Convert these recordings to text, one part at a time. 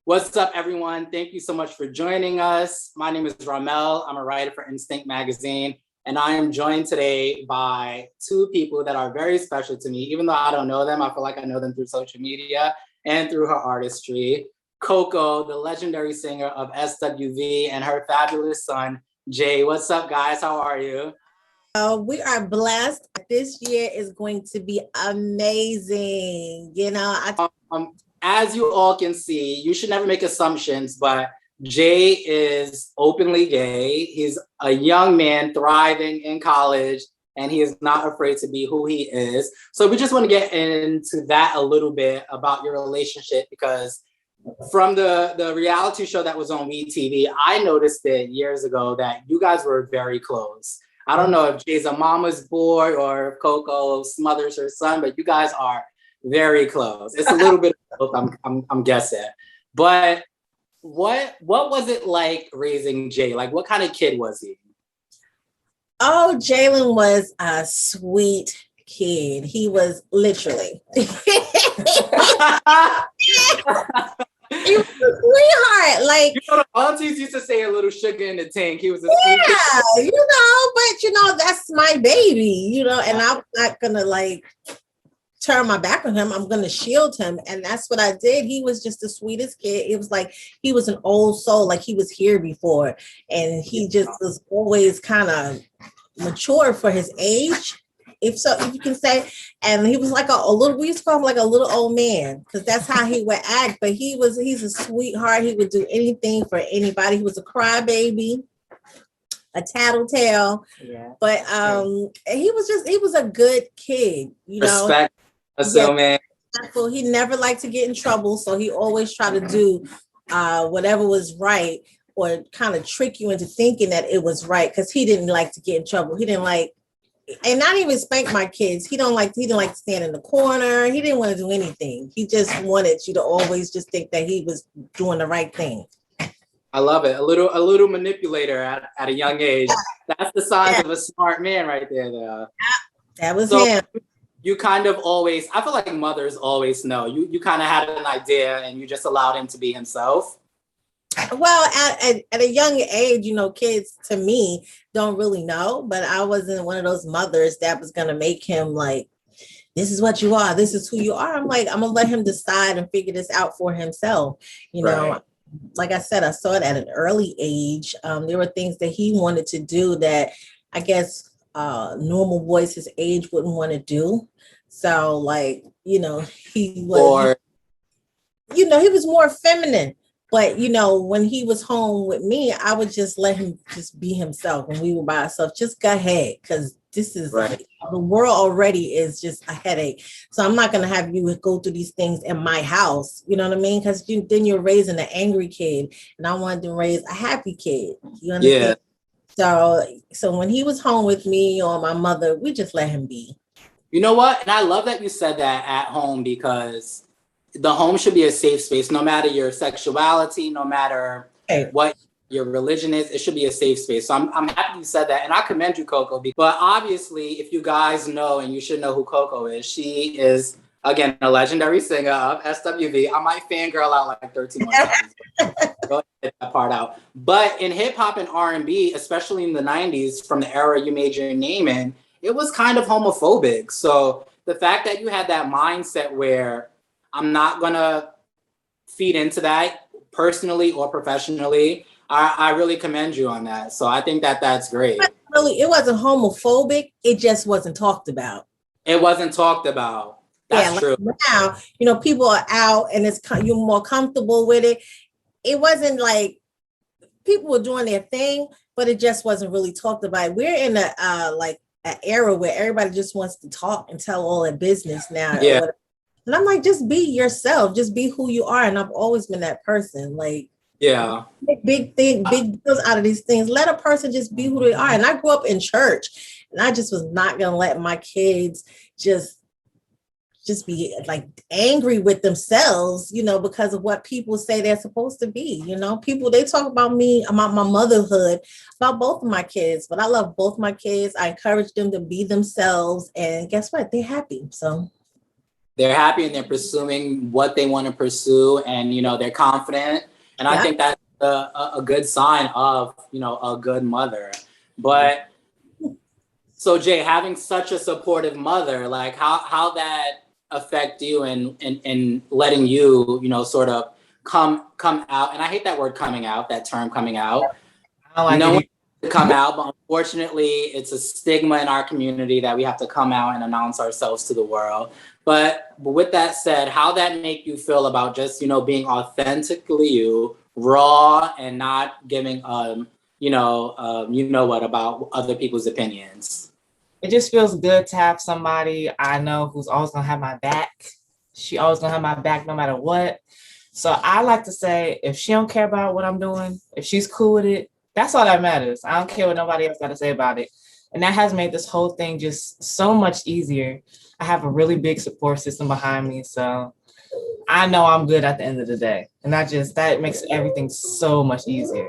What's up, everyone? Thank you so much for joining us. My name is Rahmel. I'm a writer for Instinct Magazine, and I am joined today by two people that are very special to me. Even though I don't know them, I feel like I know them through social media and through her artistry. Coko, the legendary singer of SWV, and her fabulous son, Jayye. What's up, guys? How are you? We are blessed. This year is going to be amazing. As you all can see, you should never make assumptions, but Jayye is openly gay. He's a young man thriving in college, and he is not afraid to be who he is. So we just want to get into that a little bit about your relationship, because from the reality show that was on WeTV, I noticed it years ago that you guys were very close. I don't know if Jayye's a mama's boy or if Coko smothers her son, but you guys are very close. It's a little bit of both, I'm guessing. But what was it like raising Jayye? Like, what kind of kid was he? Oh, Jalen was a sweet kid. He was literally. He was a sweetheart. Like, the aunties used to say a little sugar in the tank. He was a sweet kid. But that's my baby, and I'm not gonna turn my back on him. I'm going to shield him. And that's what I did. He was just the sweetest kid. It was like he was an old soul, like he was here before. And he just was always kind of mature for his age, if you can say. And he was like a little, we used to call him like a little old man, because that's how he would act. But he's a sweetheart. He would do anything for anybody. He was a crybaby, a tattletale. Yeah. But he was a good kid, Respect. Man. He never liked to get in trouble, so he always tried to do whatever was right, or kind of trick you into thinking that it was right, because he didn't like to get in trouble. He didn't like, and not even spank my kids. He didn't like to stand in the corner. He didn't want to do anything. He just wanted you to always just think that he was doing the right thing. I love it. A little manipulator at a young age. That's the signs of a smart man right there, though. That was him. You kind of always, I feel like mothers always know. You kind of had an idea and you just allowed him to be himself. Well, at a young age, kids to me don't really know, but I wasn't one of those mothers that was going to make him like, this is what you are, this is who you are. I'm like, I'm going to let him decide and figure this out for himself. Right. Like I said, I saw it at an early age. There were things that he wanted to do that I guess normal boys his age wouldn't want to do. So he was, he was more feminine. But, when he was home with me, I would just let him just be himself. When we were by ourselves, just go ahead, because this is right. The world already is just a headache. So I'm not going to have you go through these things in my house. You know what I mean? Because then you're raising an angry kid, and I wanted to raise a happy kid. You understand? Yeah. So when he was home with me or my mother, we just let him be. You know what? And I love that you said that at home, because the home should be a safe space, no matter your sexuality, no matter what your religion is, it should be a safe space. So I'm happy you said that. And I commend you, Coko. But obviously, if you guys know, and you should know who Coko is, she is, again, a legendary singer of SWV. I might fangirl out like 13 more times. Go ahead, get that part out. But in hip hop and R&B, especially in the 90s, from the era you made your name in, it was kind of homophobic. So the fact that you had that mindset where I'm not going to feed into that personally or professionally, I really commend you on that. So I think that that's great. It wasn't homophobic. It just wasn't talked about. It wasn't talked about. That's true. Now, people are out and you're more comfortable with it. It wasn't like people were doing their thing, but it just wasn't really talked about. We're in an era where everybody just wants to talk and tell all their business now. Yeah. And I'm like, just be yourself, just be who you are. And I've always been that person. Like, yeah, big deals out of these things. Let a person just be who they are. And I grew up in church, and I just was not gonna let my kids just be like angry with themselves, because of what people say they're supposed to be. People, they talk about me, about my motherhood, about both of my kids, but I love both my kids. I encourage them to be themselves, and guess what? They're happy. So they're happy and they're pursuing what they want to pursue, and they're confident, and I think that's a good sign of a good mother. But so Jay, having such a supportive mother, like how that affect you and letting you sort of come out, and I hate that word coming out, that term coming out. I don't like no one to come out, but unfortunately it's a stigma in our community that we have to come out and announce ourselves to the world. But with that said, how that make you feel about just being authentically you, raw, and not giving what about other people's opinions? It just feels good to have somebody I know who's always gonna have my back. She always gonna have my back no matter what. So I like to say, if she don't care about what I'm doing, if she's cool with it, that's all that matters. I don't care what nobody else got to say about it. And that has made this whole thing just so much easier. I have a really big support system behind me. So I know I'm good at the end of the day. And that makes everything so much easier.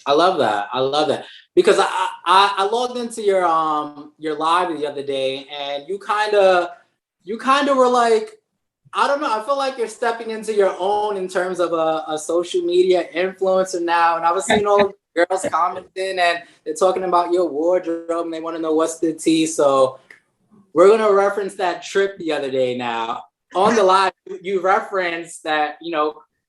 I love that. Because I logged into your live the other day, and you kind of were like, I don't know, I feel like you're stepping into your own in terms of a social media influencer now. And I was seeing all of the girls commenting, and they're talking about your wardrobe, and they want to know what's the tea. So we're going to reference that trip the other day now. On the live, you referenced that,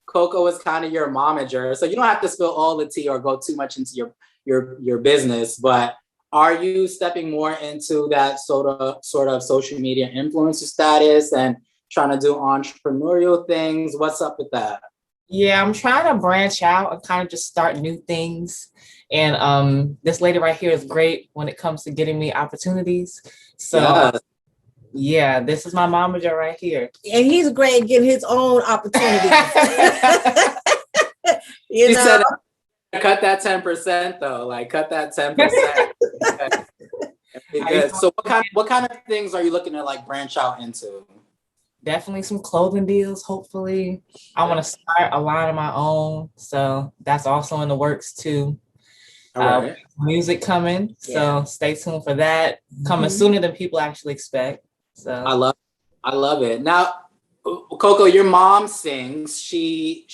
Coko is kind of your momager. So you don't have to spill all the tea or go too much into your business, but are you stepping more into that sort of social media influencer status and trying to do entrepreneurial things? What's up with that? Yeah, I'm trying to branch out and kind of just start new things. And this lady right here is great when it comes to getting me opportunities. So yeah, this is my momager right here. And he's great getting his own opportunities. She said, cut that 10% though. Like, cut that 10%. Good. So what kind of things are you looking to like branch out into? Definitely some clothing deals, hopefully. I want to start a line of my own. So that's also in the works too. All right. Music coming. So stay tuned for that. Coming sooner than people actually expect. So I love it. Now, Coko, your mom sings. She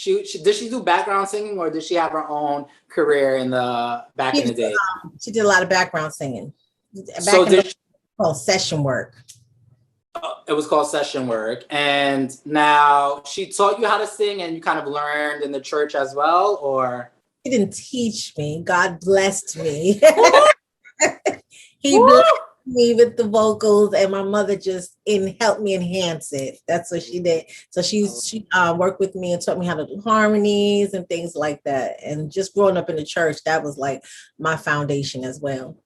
does she do background singing, or did she have her own career in the day? She did a lot of background singing. Called session work. It was called session work. And now she taught you how to sing, and you kind of learned in the church as well, or? He didn't teach me. God blessed me. He blessed me with the vocals, and my mother just helped me enhance it. That's what she did. So she worked with me and taught me how to do harmonies and things like that. And just growing up in the church, that was like my foundation as well.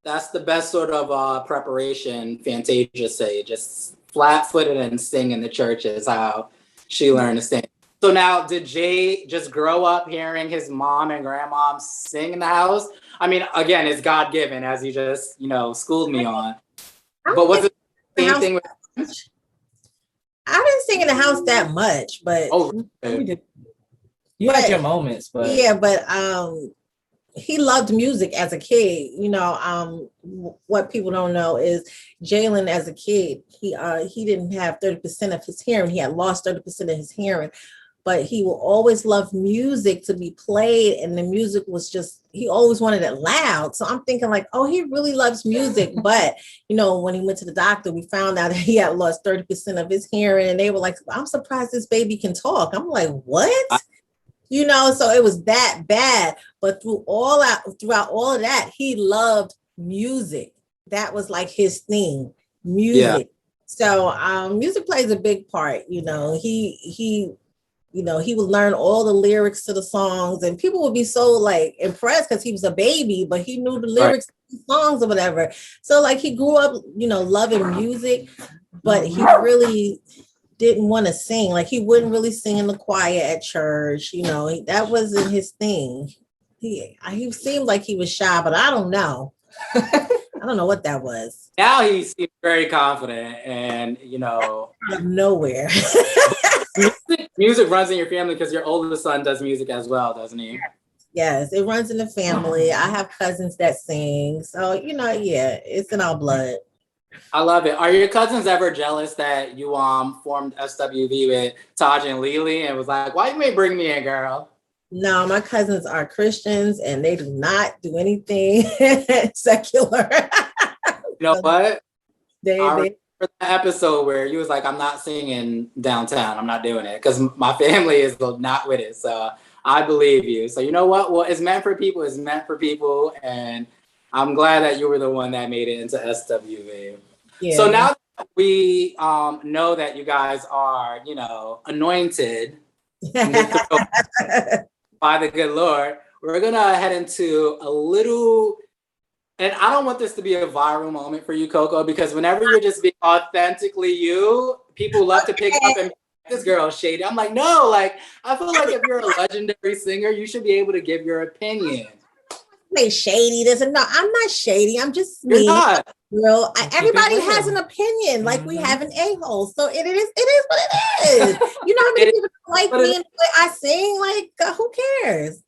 That's the best sort of preparation, Fantasia say. Just flat-footed and sing in the church is how she learned to sing. So now, did Jay just grow up hearing his mom and grandmom sing in the house? I mean, again, it's God-given, as you just, schooled me on. But was it the same thing with? I didn't sing in the house that much, but you had your moments, but yeah, but he loved music as a kid. What people don't know is Jalen as a kid, he didn't have 30% of his hearing. He had lost 30% of his hearing, but he will always love music to be played. And the music was just, he always wanted it loud. So I'm thinking like, oh, he really loves music. But, when he went to the doctor, we found out that he had lost 30% of his hearing. And they were like, I'm surprised this baby can talk. I'm like, what? So it was that bad. But throughout all of that, he loved music. That was like his thing, music. Yeah. So music plays a big part. He would learn all the lyrics to the songs, and people would be so like impressed because he was a baby, but he knew the lyrics to the songs or whatever. So like he grew up, loving music, but he really didn't want to sing. Like he wouldn't really sing in the choir at church. That wasn't his thing. He seemed like he was shy, but I don't know. I don't know what that was. Now he seems very confident, and out of nowhere. Music runs in your family because your oldest son does music as well, doesn't he? Yes, it runs in the family. I have cousins that sing, so it's in our blood. I love it. Are your cousins ever jealous that you formed SWV with Taj and Lily and was like, why you ain't bring me in, girl? No, my cousins are Christians and they do not do anything secular. You know what? They I remember the episode where you was like, I'm not singing downtown. I'm not doing it because my family is not with it. So I believe you. So you know what? Well, it's meant for people. It's meant for people. And I'm glad that you were the one that made it into SWV. Yeah. So now that we know that you guys are, anointed by the good Lord, we're going to head into a little, and I don't want this to be a viral moment for you, Coko, because whenever you're just being authentically you, people love to pick up and this girl is shady. I'm like, no, I feel like if you're a legendary singer, you should be able to give your opinion. They shady. No, I'm not shady. I'm just me. You're not. Girl, everybody has an opinion. Like we have an a-hole. So it is what it is. You know how many people like me and the way I sing? Who cares?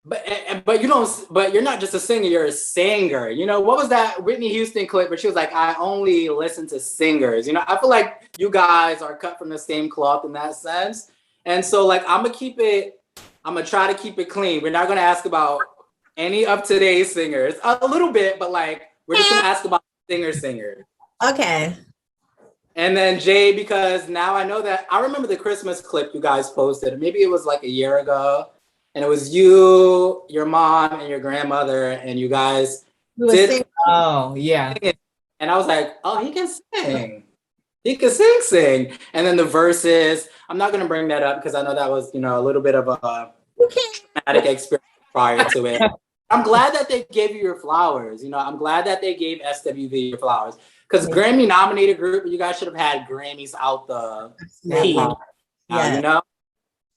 But you don't. But you're not just a singer. You're a singer. What was that Whitney Houston clip where she was like, "I only listen to singers." I feel like you guys are cut from the same cloth in that sense. And so, I'm gonna try to keep it clean. We're not gonna ask about any of today's singers. A little bit, but we're just gonna ask about singer. Okay. And then Jay, because now I know that I remember the Christmas clip you guys posted. Maybe it was a year ago. And it was you, your mom, and your grandmother, and you guys did. Oh, yeah. And I was like, oh, he can sing. He can sing. And then the verses, I'm not going to bring that up because I know that was, a little bit of a traumatic experience prior to it. I'm glad that they gave you your flowers. I'm glad that they gave SWV your flowers. Because Grammy nominated group, you guys should have had Grammys out the heat.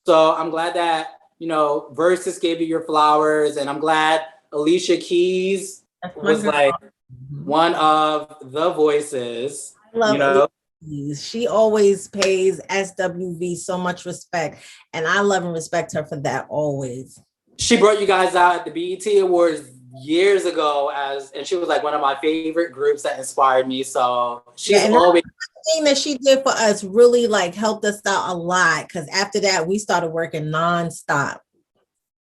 So I'm glad that Versus gave you your flowers, and I'm glad Alicia Keys was one of the voices. I love Keys. She always pays SWV so much respect, and I love and respect her for that always. She brought you guys out at the BET Awards years ago and she was one of my favorite groups that inspired me. So she's always. Thing that she did for us really helped us out a lot because after that we started working nonstop.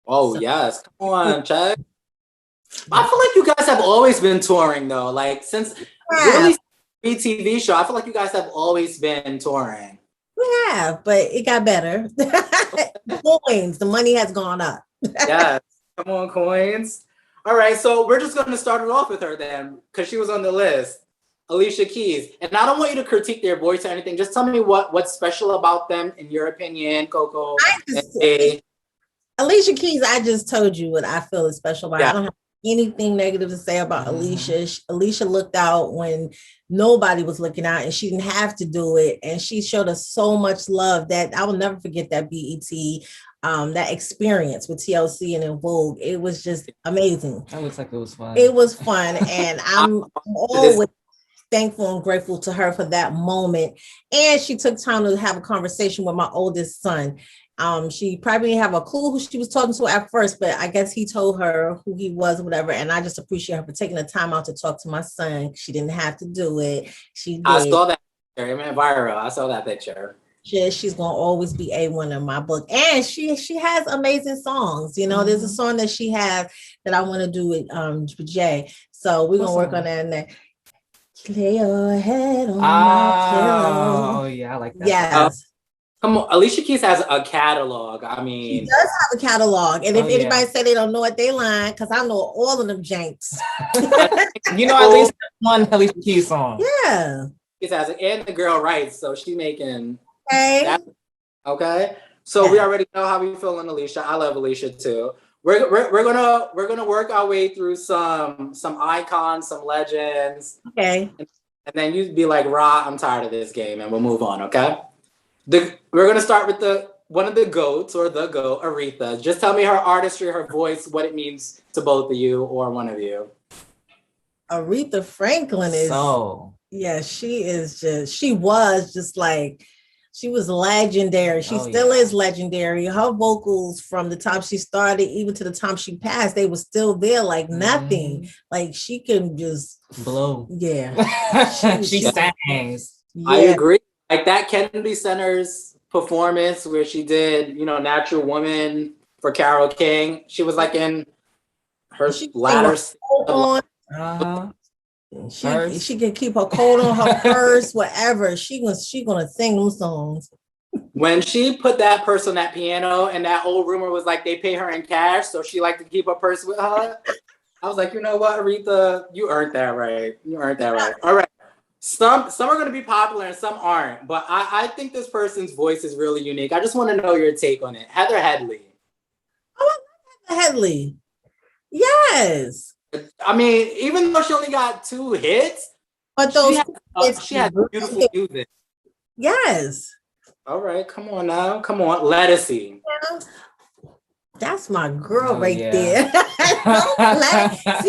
Oh, yes. Come on, check. I feel like you guys have always been touring though. Since really BTV show, I feel like you guys have always been touring. We have, but it got better. Coins, the money has gone up. Yes. Come on, coins. All right, so we're just going to start it off with her then because she was on the list. Alicia Keys. And I don't want you to critique their voice or anything. Just tell me what's special about them in your opinion, Coko. Alicia Keys, I just told you what I feel is special about. I don't have anything negative to say about Alicia. Alicia looked out when nobody was looking out and she didn't have to do it. And she showed us so much love that I will never forget that BET, that experience with TLC and in Vogue. It was just amazing. That looks like it was fun. It was fun. And I'm always thankful and grateful to her for that moment. And she took time to have a conversation with my oldest son. She probably didn't have a clue who she was talking to at first, but I guess he told her who he was or whatever. And I just appreciate her for taking the time out to talk to my son. She didn't have to do it. She did. I saw that picture. It went viral. I saw that picture. She's gonna always be A1 in my book. And she has amazing songs. There's a song that she has that I want to do with Jayye. So we're gonna work on that and that. Lay your head on my pillow. Oh, yeah, I like that. Yes. Come on, Alicia Keys has a catalog. I mean, she does have a catalog. And if anybody say they don't know what they line, because I know all of them janks. At least one Alicia Keys song. Yeah. It has it, and the girl writes, so she's making. Okay. Okay. So we already know how we feel on Alicia. I love Alicia too. We're gonna work our way through some icons, some legends. Okay. And then you'd be like, "Ra, I'm tired of this game," and we'll move on. Okay. We're gonna start with one of the goats or the goat, Aretha. Just tell me her artistry, her voice, what it means to both of you or one of you. Aretha Franklin is so. Yeah, she was just She was legendary. She still is legendary. Her vocals from the time she started, even to the time she passed, they were still there like nothing. Like she can just blow. Yeah. She sings. Yeah. I agree. Like that Kennedy Center's performance where she did, Natural Woman for Carole King. She was like in her latter. She can keep her coat on, her purse, whatever. She gonna sing those songs. When she put that purse on that piano, and that old rumor was like they pay her in cash, so she liked to keep her purse with her. I was like, you know what, Aretha, you earned that right. You earned that right. All right. Some are going to be popular and some aren't, but I think this person's voice is really unique. I just want to know your take on it. Heather Headley. Oh, I love Heather Headley. Yes. I mean, even though she only got 2 hits, but she had beautiful music. Yes. All right, come on now. Come on. Lettucey. Yeah. That's my girl there. See,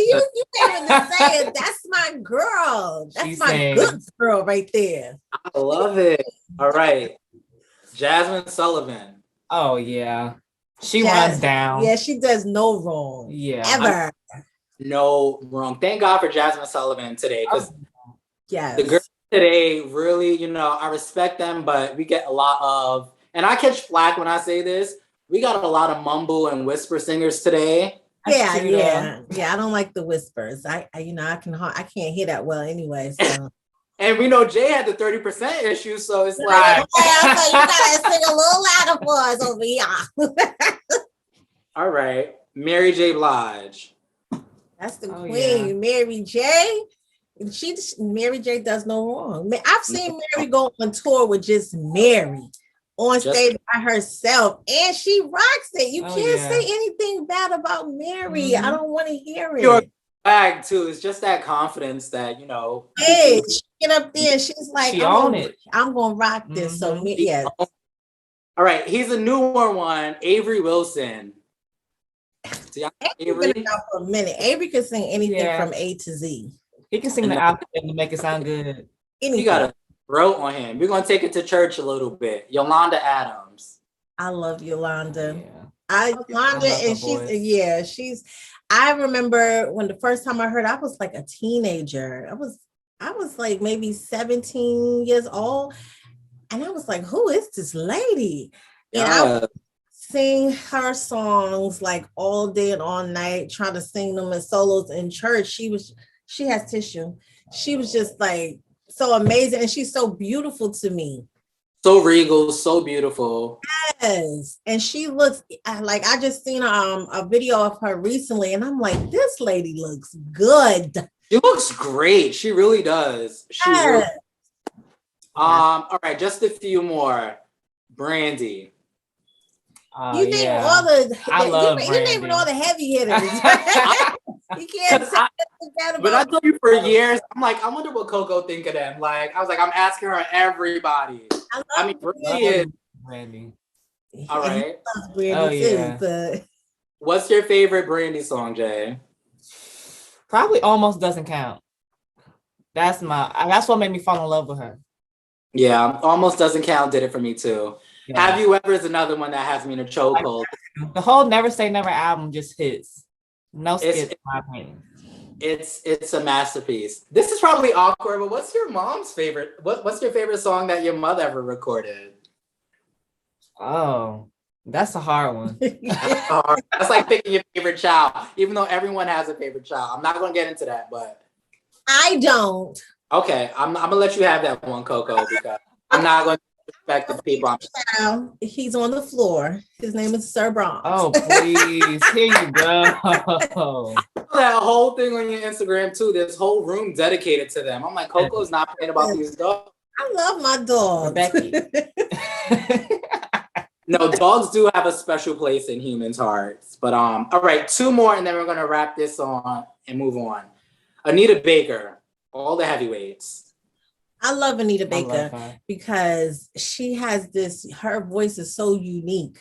you can't even say it. That's my girl. That's my good girl right there. I love it. All right. Jasmine Sullivan. Oh, yeah. She runs down. Yeah, she does no wrong. Yeah. Ever. No wrong. Thank God for Jasmine Sullivan today. Because the girls today really, I respect them, but we get a lot of, and I catch flack when I say this, we got a lot of mumble and whisper singers today. Yeah. I don't like the whispers. I can't hear that well anyway. So. And we know Jay had the 30% issue, so it's like, so you gotta sing a little louder for us over here. All right, Mary J. Blige. That's the queen, yeah. Mary J. Mary J. does no wrong. I've seen Mary go on tour with just Mary. On stage by herself, and she rocks it. You can't say anything bad about Mary. Mm-hmm. I don't want to hear it. Your bag too. It's just that confidence that Hey, she get up there. She's like, I'm gonna rock this. Mm-hmm. So yes. All right, he's a newer one. Avery Wilson. Avery been out for a minute. Avery can sing anything from A to Z. He can sing the alphabet to make it sound good. You gotta throw on him. We're gonna take it to church a little bit. Yolanda Adams. I love Yolanda. Yeah. Yolanda, and she's. I remember when the first time I heard, I was like a teenager. I was like maybe 17 years old, and I was like, "Who is this lady?" And I would sing her songs like all day and all night, trying to sing them in solos in church. She has tissue. She was just like so amazing, and she's so beautiful to me. So regal, so beautiful. Yes, and she looks like I just seen a video of her recently, and I'm like, this lady looks good. She looks great. She really does. All right, just a few more. Brandy. You name all the. I love Brandy. You naming all the heavy hitters. You can't say that about. But I told you for years, I'm like, I wonder what Coko think of them. Like, I was like, I'm asking her everybody. I mean, Brandy is Brandy. All right. Brandy too, but. What's your favorite Brandy song, Jay? Probably Almost Doesn't Count. That's what made me fall in love with her. Yeah, Almost Doesn't Count did it for me too. Yeah. Have You Ever is another one that has me in a chokehold. The whole Never Say Never album just hits. No skips, in my opinion. It's a masterpiece. This is probably awkward, but what's your mom's favorite? What's your favorite song that your mother ever recorded? Oh, that's a hard one. That's like picking your favorite child, even though everyone has a favorite child. I'm not going to get into that, but I don't. Okay, I'm gonna let you have that one, Coko, because I'm not going to respect the people. He's on the floor. His name is Sir Bronx. Oh, please. Here you go. That whole thing on your Instagram too. This whole room dedicated to them. I'm like, Coco's not playing about these dogs. I love my dog. No, dogs do have a special place in humans' hearts. But all right, 2 more, and then we're gonna wrap this on and move on. Anita Baker, all the heavyweights. I love Anita Baker because she has her voice is so unique.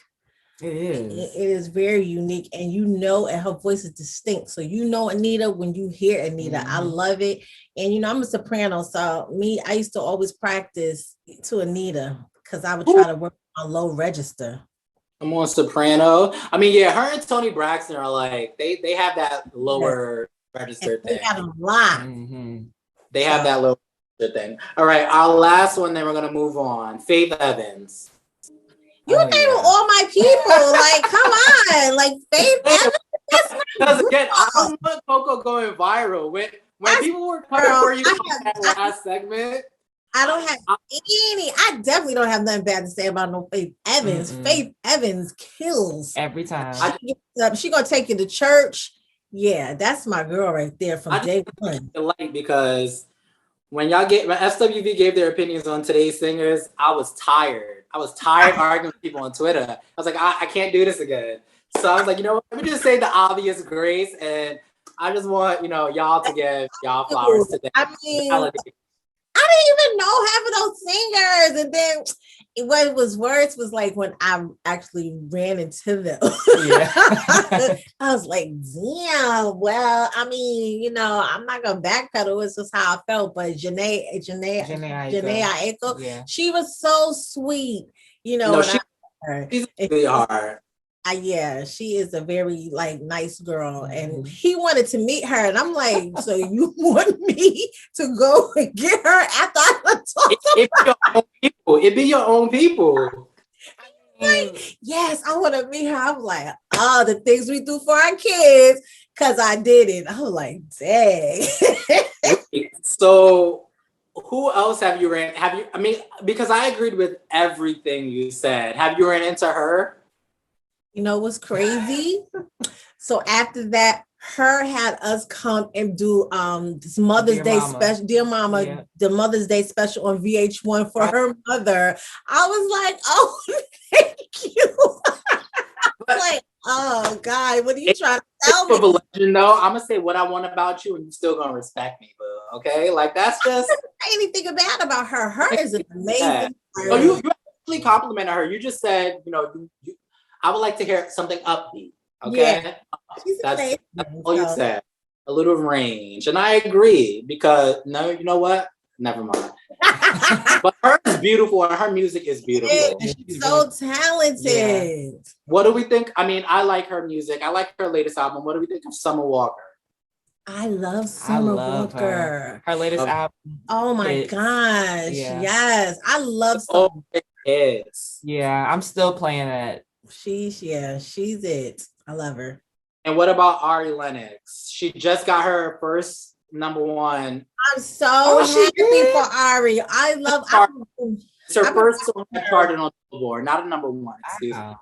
It is. It is very unique, and and her voice is distinct. So Anita when you hear Anita. Mm-hmm. I love it. And I'm a soprano, so I used to always practice to Anita because I would try to work on low register. I'm on soprano. I mean, yeah, her and Toni Braxton are like they have that lower register They thing. got a lot. Mm-hmm. They have that lower register thing. All right, our last one. Then we're gonna move on. Faith Evans. You name all my people. Like, come on. Like, Faith Evans. Because again, I don't want Coko going viral. When people were coming for you on that last segment, I don't have I definitely don't have nothing bad to say about no Faith Evans. Mm-mm. Faith Evans kills Every time. She gonna take you to church. Yeah, that's my girl right there from day one. Because when SWV gave their opinions on today's singers, I was tired. I was tired arguing with people on Twitter. I was like, I can't do this again. So I was like, you know what? Let me just say the obvious grace, and I just want y'all to give y'all flowers today. I mean, I didn't even know half of those singers, and then what was worse was like when I actually ran into them. Yeah. I was like, damn. Well, I mean, I'm not gonna backpedal. It's just how I felt. But Jayye Aiko, yeah. She was so sweet. She's really hard. Yeah, she is a very nice girl, and he wanted to meet her, and I'm like, so you want me to go and get her after I talked? It'd be your own people. Like, yes, I want to meet her. I'm like, the things we do for our kids, because I did it. I was like, dang. So who else have you ran? Because I agreed with everything you said. Have you ran into her? You know what's crazy? So after that, her had us come and do this Mother's Day special, Dear Mama, the Mother's Day special on VH1 for her mother. I was like, oh, thank you. Like, oh God, what are you trying to tell me? Legend, though, I'm gonna say what I want about you, and you're still gonna respect me, boo. Okay, that's just anything bad about her. Her is an amazing. Oh, you actually complimented her. You just said, I would like to hear something upbeat. Okay. Yeah. That's all you said. A little range. And I agree because you know what? Never mind. But her is beautiful and her music is beautiful. She's so talented. Yeah. What do we think? I like her music. I like her latest album. What do we think of Summer Walker? I love Summer Walker. Her latest album. Oh my gosh. Yeah. Yes. I love Summer. Yeah, I'm still playing it. She's it. I love her. And what about Ari Lennox? She just got her first #1. I'm so happy for Ari. I love Ari. It's her first song that charted on Billboard, not a #1. Excuse me.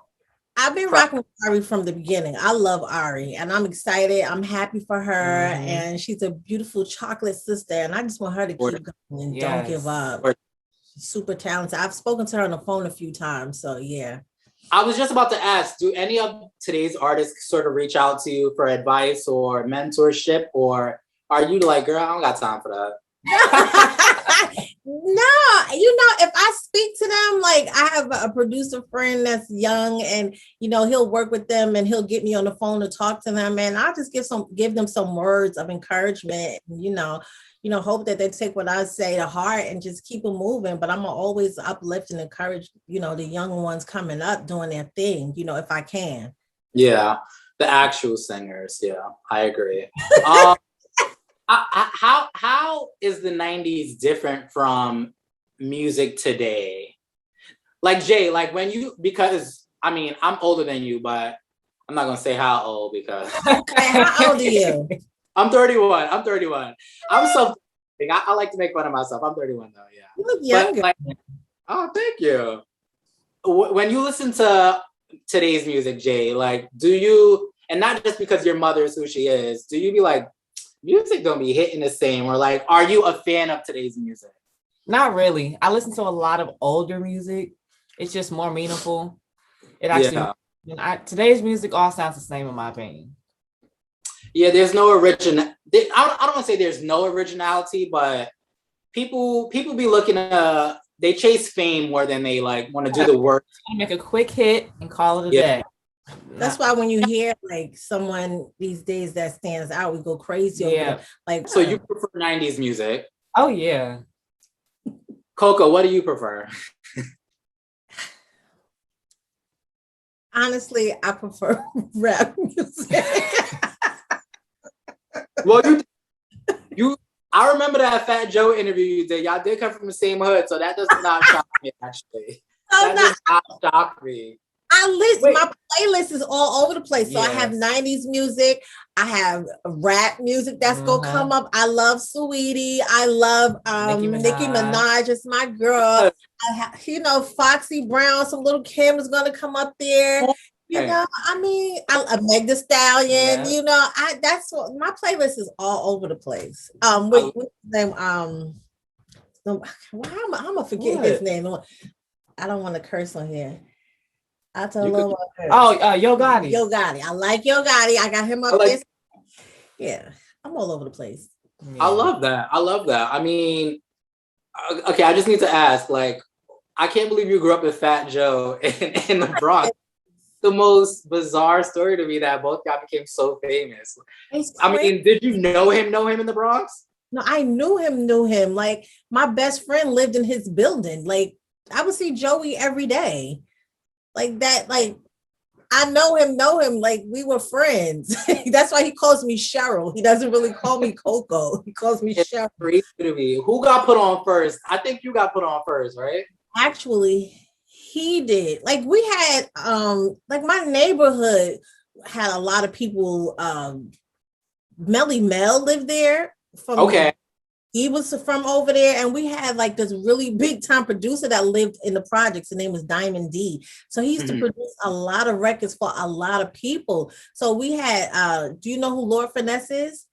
I've been rocking with Ari from the beginning. I love Ari, and I'm excited. I'm happy for her, and she's a beautiful chocolate sister, and I just want her to keep going and don't give up. She's super talented. I've spoken to her on the phone a few times, so yeah. I was just about to ask, do any of today's artists sort of reach out to you for advice or mentorship, or are you like, girl, I don't got time for that? No, if I speak to them, like I have a producer friend that's young, and he'll work with them and he'll get me on the phone to talk to them, and I'll just give them some words of encouragement, hope that they take what I say to heart and just keep it moving. But I'm gonna always uplift and encourage, the young ones coming up doing their thing, if I can. Yeah, the actual singers. Yeah, I agree. How is the 90s different from music today? Like Jay, because I'm older than you, but I'm not gonna say how old because. Okay, how old are you? I'm 31. I'm so. I like to make fun of myself. I'm 31 though. Yeah. You look younger. Oh, thank you. When you listen to today's music, Jay, do you? And not just because your mother is who she is. Do you be like, music don't be hitting the same, or are you a fan of today's music? Not really. I listen to a lot of older music. It's just more meaningful. It actually. Today's music all sounds the same in my opinion. Yeah, there's no I don't want to say there's no originality, but people be looking to, they chase fame more than they want to do the work. Make a quick hit and call it a day. That's why when you hear someone these days that stands out, we go crazy over them. So you prefer 90s music? Oh yeah. Coko, what do you prefer? Honestly, I prefer rap music. Well, you. I remember that Fat Joe interview you did. Y'all did come from the same hood, so that does not shock me. Actually, that does not shock me. My playlist is all over the place. So I have 90s music. I have rap music that's gonna come up. I love Saweetie. I love Nicki Minaj. It's my girl. I have, Foxy Brown. Some Little Kim is gonna come up there. I mean, I Meg Thee Stallion. That's what my playlist is all over the place. What's his name? I'm gonna forget his name. I don't want to curse on here. I told him. Yo Gotti. Yo Gotti. I like Yo Gotti. I got him up there. Yeah, I'm all over the place. I love that. I mean, okay, I just need to ask, like, I can't believe you grew up with Fat Joe in the Bronx. The most bizarre story to me that both y'all became so famous. I mean, did you know him in the Bronx? No, I knew him. Like, my best friend lived in his building. Like, I would see Joey every day. Like that, like I know him, like we were friends. That's why he calls me Cheryl. He doesn't really call me Coko. He calls me Cheryl. Who got put on first? I think you got put on first, right? Actually, he did. Like we had like my neighborhood had a lot of people. Melly Mel lived there he was from over there, and we had like this really big time producer that lived in the projects. His name was Diamond D. So he used to produce a lot of records for a lot of people. So we had, do you know who Lord Finesse is?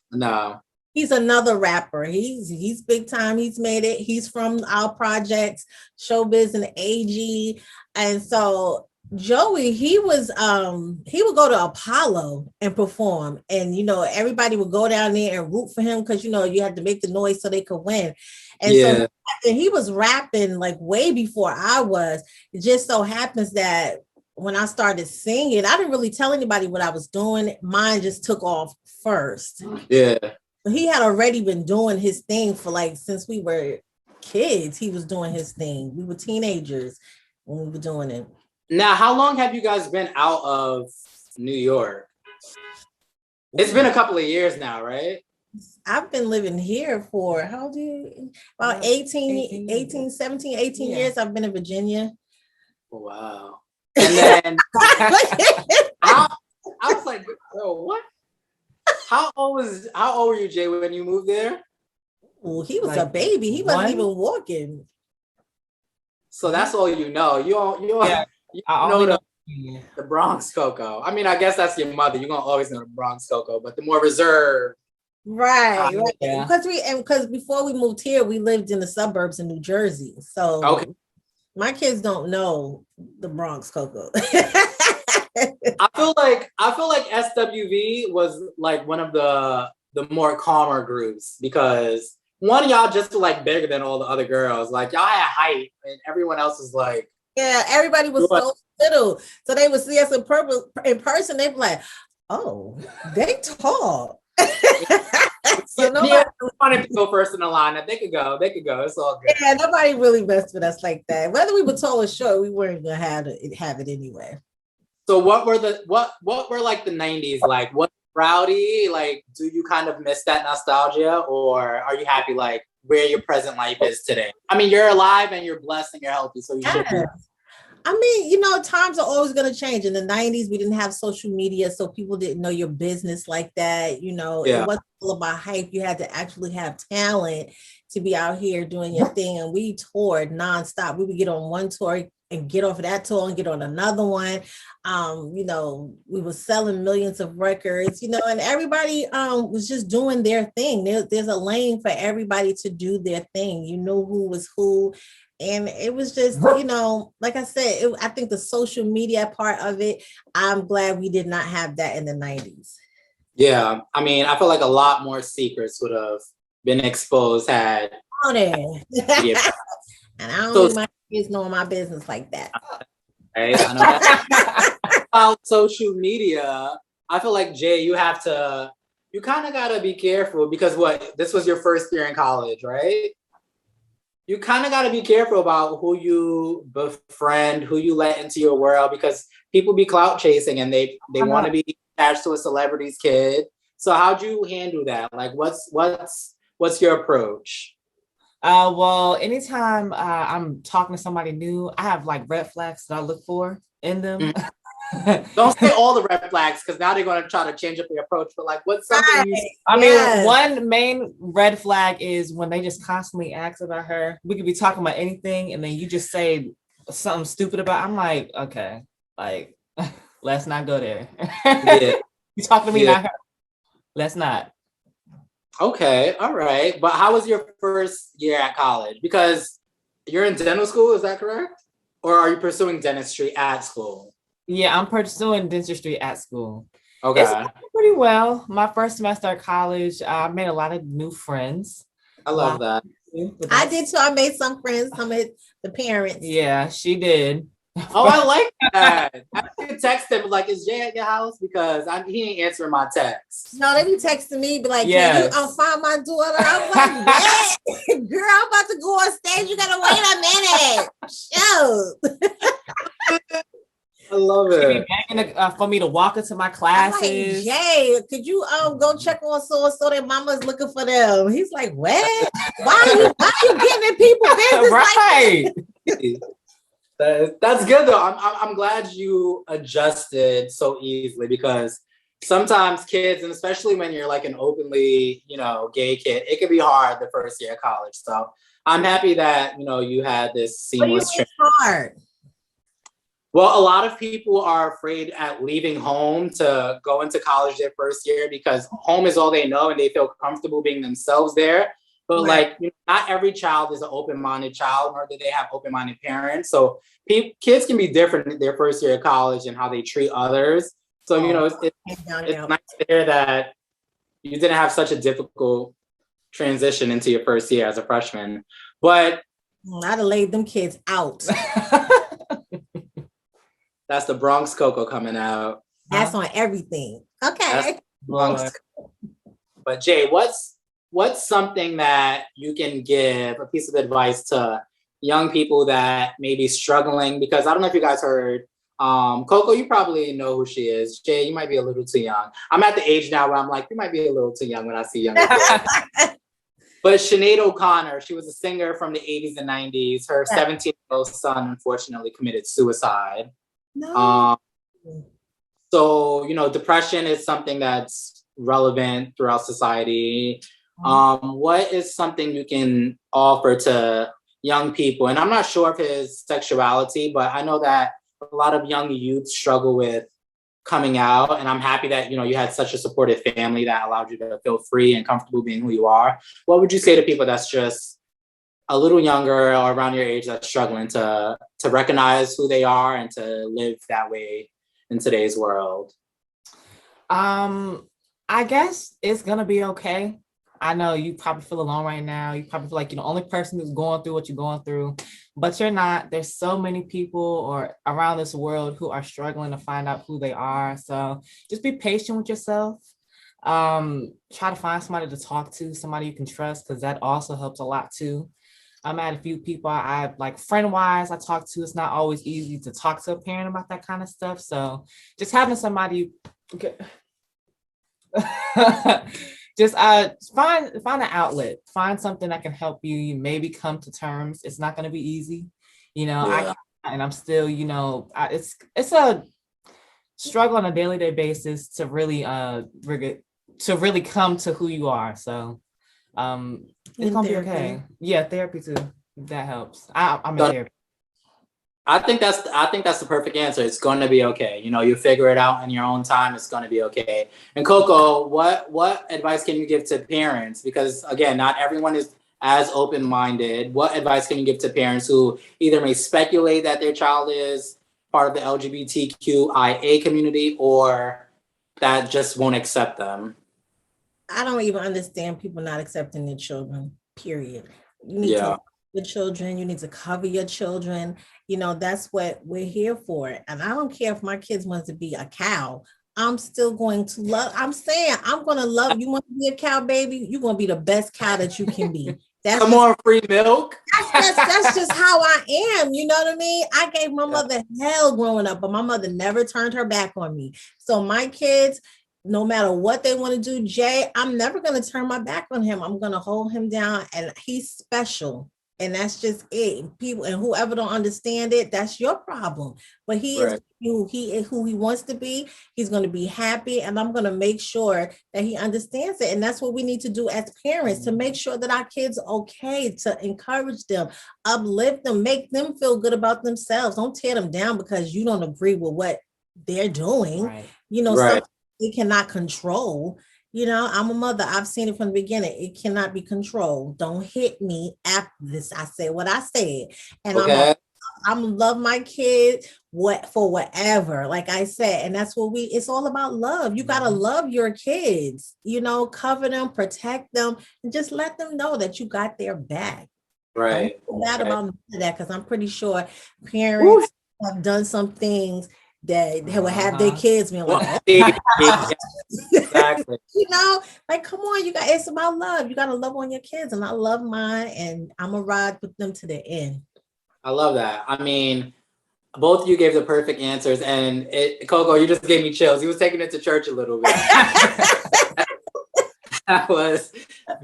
No. He's another rapper. He's big time. He's made it. He's from our projects, Showbiz and AG. And so Joey, he would go to Apollo and perform, and everybody would go down there and root for him because you had to make the noise so they could win. And so he was rapping like way before I was. It just so happens that when I started singing, I didn't really tell anybody what I was doing. Mine just took off first. Yeah. But he had already been doing his thing for like since we were kids. He was doing his thing. We were teenagers when we were doing it. Now, how long have you guys been out of New York? It's been a couple of years now, right? I've been living here for about 18 years. I've been in Virginia. Wow. And then I was like, bro, what? How old were you, Jay, when you moved there? Well, he was a baby. He wasn't even walking. So that's all you know. You know the Bronx Coko. I mean, I guess that's your mother. You're gonna always know the Bronx Coko, but the more reserved. Right. Yeah. Because before we moved here, we lived in the suburbs in New Jersey. So my kids don't know the Bronx Coko. I feel like SWV was like one of the more calmer groups because one of y'all just like bigger than all the other girls. Like y'all had height and everyone else was like. Yeah, everybody was so little. So they would see us in person. They'd be like, oh, they tall. So nobody wanted to go first in the line. They could go. It's all good. Yeah, nobody really messed with us like that. Whether we were tall or short, we weren't gonna have it anyway. So what were like the 90s like? What rowdy? Like, do you kind of miss that nostalgia, or are you happy like where your present life is today? I mean, you're alive and you're blessed and you're healthy, so you should be. I mean, times are always going to change. In the 90s, we didn't have social media, so people didn't know your business like that. It wasn't all about hype. You had to actually have talent to be out here doing your thing. And we toured nonstop. We would get on one tour and get off of that tour and get on another one. We were selling millions of records, and everybody was just doing their thing. There's a lane for everybody to do their thing. You know who was who. And it was just, like I said, I think the social media part of it, I'm glad we did not have that in the 90s. Yeah. I mean, I feel like a lot more secrets would have been exposed had. And I don't need my kids knowing my business like that. Right? I know that. About social media, I feel like, Jay, you kind of got to be careful because this was your first year in college, right? you kind of got to be careful about who you befriend, who you let into your world, because people be clout chasing and they want to be attached to a celebrity's kid. So how'd you handle that? Like, what's your approach? Well, anytime I'm talking to somebody new, I have like red flags that I look for in them. Mm-hmm. Don't say all the red flags, because now they're going to try to change up their approach. But like, what's something I mean, one main red flag is when they just constantly ask about her. We could be talking about anything, and then you just say something stupid about. I'm like, okay, like let's not go there. Yeah. You talk to me, not her. Let's not. Okay, all right. But how was your first year at college? Because you're in dental school, is that correct? Or are you pursuing dentistry at school? Yeah, I'm pursuing dentistry at school. Okay. It's pretty well. My first semester at college, I made a lot of new friends. I love that. I did too. I made some friends, some of the parents. Yeah, she did. Oh, I like that. I can text him like, "Is Jay at your house?" Because he ain't answering my texts. No, they be texting me, be like, "Can you find my daughter?" I'm like, "What? Girl, I'm about to go on stage. You gotta wait a minute." Shoot. I love it. She be begging for me to walk into my classes. I'm like, Jay, could you go check on so their mama's looking for them? He's like, what? Why are you getting in people's business? Right. Like that? That's good though. I'm glad you adjusted so easily, because sometimes kids, and especially when you're like an openly, gay kid, it can be hard the first year of college. So I'm happy that you had this seamless transition. Hard. Well, a lot of people are afraid at leaving home to go into college their first year, because home is all they know and they feel comfortable being themselves there. But not every child is an open-minded child, nor do they have open-minded parents. So kids can be different in their first year of college and how they treat others. So, it's nice to hear that you didn't have such a difficult transition into your first year as a freshman. But I'd have laid them kids out. That's the Bronx Coko coming out. That's on everything. Okay. Bronx. But Jay, what's something that you can give a piece of advice to young people that may be struggling? Because I don't know if you guys heard, Coko, you probably know who she is. Jay, you might be a little too young. I'm at the age now where I'm like, you might be a little too young when I see younger kids. But Sinead O'Connor, she was a singer from the 80s and 90s. Her 17-year-old son unfortunately committed suicide. No. So, depression is something that's relevant throughout society. What is something you can offer to young people? And I'm not sure of his sexuality, but I know that a lot of young youth struggle with coming out. And I'm happy that, you had such a supportive family that allowed you to feel free and comfortable being who you are. What would you say to people that's just a little younger or around your age that's struggling to recognize who they are and to live that way in today's world? I guess it's gonna be okay. I know you probably feel alone right now. You probably feel like you're the only person who's going through what you're going through, but you're not. There's so many people around this world who are struggling to find out who they are. So just be patient with yourself. Try to find somebody to talk to, somebody you can trust, because that also helps a lot too. I'm at a few people I like friend-wise I talk to. It's not always easy to talk to a parent about that kind of stuff. So just having somebody just find an outlet, find something that can help you maybe come to terms. It's not going to be easy, I'm still, it's a struggle on a daily day basis to really come to who you are. So it's gonna be okay. Yeah, therapy too. That helps. I'm in therapy. I think that's the perfect answer. It's going to be okay. You figure it out in your own time. It's going to be okay. And Coko, what advice can you give to parents? Because again, not everyone is as open-minded. What advice can you give to parents who either may speculate that their child is part of the LGBTQIA community or that just won't accept them? I don't even understand people not accepting their children, period. You need to love your children. You need to cover your children. That's what we're here for. And I don't care if my kids want to be a cow. I'm still going to love. I'm saying I'm going to love. You want to be a cow, baby? You're going to be the best cow that you can be. Come on, free milk. That's just how I am. You know what I mean? I gave my mother hell growing up, but my mother never turned her back on me. So my kids, no matter what they want to do, Jay, I'm never going to turn my back on him. I'm going to hold him down, and he's special. And that's just it. People and whoever don't understand it, that's your problem. But he is who he wants to be. He's going to be happy, and I'm going to make sure that he understands it. And that's what we need to do as parents, to make sure that our kids are okay, to encourage them, uplift them, make them feel good about themselves. Don't tear them down because you don't agree with what they're doing. Right. You know, something they cannot control. You know, I'm a mother. I've seen it from the beginning. It cannot be controlled. Don't hit me after this. I said what I said. And I'm love my kid for whatever, like I said. And that's what it's all about love. You got to love your kids, you know, cover them, protect them, and just let them know that you got their back. Right. Don't feel bad about that, because I'm pretty sure parents have done some things that will have their kids being like, exactly. You know, like, come on, it's about love. You got to love on your kids, and I love mine, and I'm gonna ride with them to the end. I love that. I mean, both of you gave the perfect answers, and Coko, you just gave me chills. You was taking it to church a little bit. I was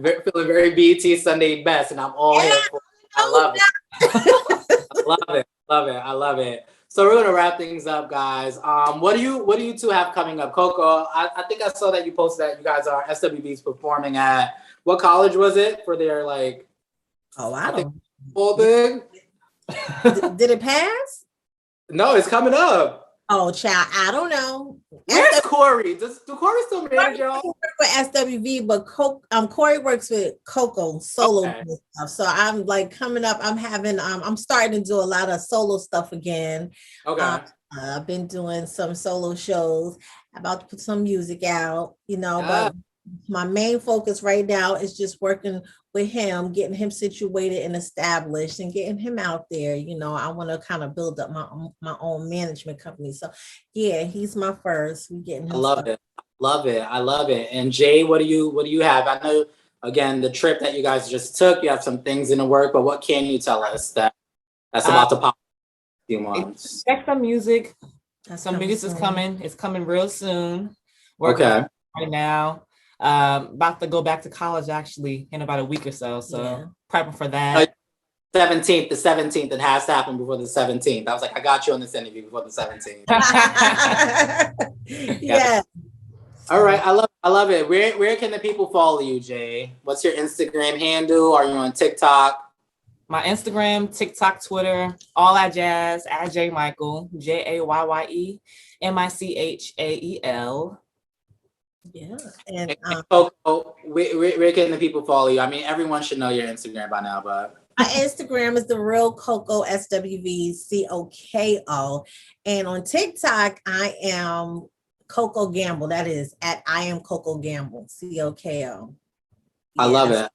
feeling very BT Sunday best, and I'm all here for it. I love it. I love it. So we're gonna wrap things up, guys. What do you two have coming up? Coko, I think I saw that you posted that you guys are SWVs performing at what college was it for their like? Oh, I don't. Full thing. Did it pass? No, it's coming up. Oh, child, I don't know. Where's Corey? Do Corey still manage y'all? With SWV, but Corey works with Coko solo stuff. So I'm like coming up. I'm having I'm starting to do a lot of solo stuff again. Okay. I've been doing some solo shows. About to put some music out, you know, but my main focus right now is just working with him, getting him situated and established and getting him out there. You know, I want to kind of build up my own management company. So yeah, he's my first. We getting him. I love it. And Jay, what do you have? I know, again, the trip that you guys just took, you have some things in the work, but what can you tell us that's about to pop in a few months? Expect some music. Some music is coming. It's coming real soon. Working right now. About to go back to college actually in about a week or so. So prepping for that. The 17th. It has to happen before the 17th. I was like, I got you on this interview before the 17th. Yeah. All right. I love it. Where can the people follow you, Jay? What's your Instagram handle? Are you on TikTok? My Instagram, TikTok, Twitter, all that jazz, at Jay Michael, JAYYE MICHAEL. Yeah. And Coko, where can the people follow you? I mean, everyone should know your Instagram by now, but my Instagram is the real Coko, SWV COKO. And on TikTok, I am Coko Gamble. That is at I am Coko Gamble, COKO. I love it.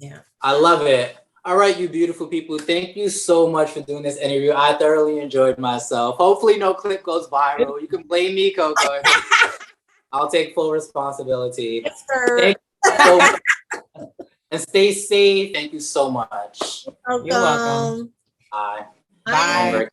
Yeah. I love it. All right, you beautiful people. Thank you so much for doing this interview. I thoroughly enjoyed myself. Hopefully no clip goes viral. You can blame me, Coko. I'll take full responsibility. Yes, sir. Thank you so much. And stay safe. Thank you so much. You're welcome. Bye. Bye.